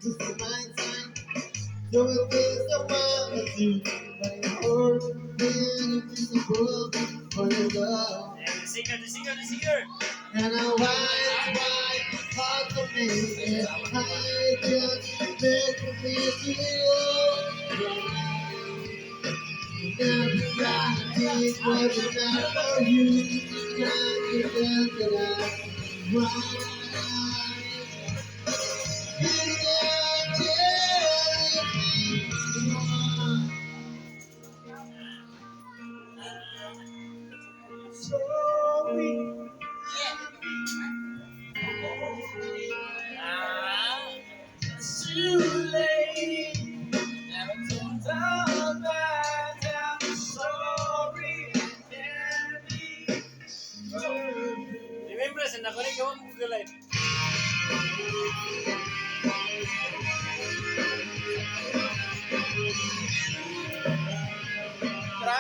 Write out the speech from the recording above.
Just the mind time. So it feels so well with you. But it hurts being invisible for your love. And the singer. And a white heart for me. And I just make for me to you. Never got deep, was it not for you? Can't you feel that I right? Sorry. Ah, It's too late. And it's all about I'm sorry. Can't be remember sa nakunik yung Google Live. Tara.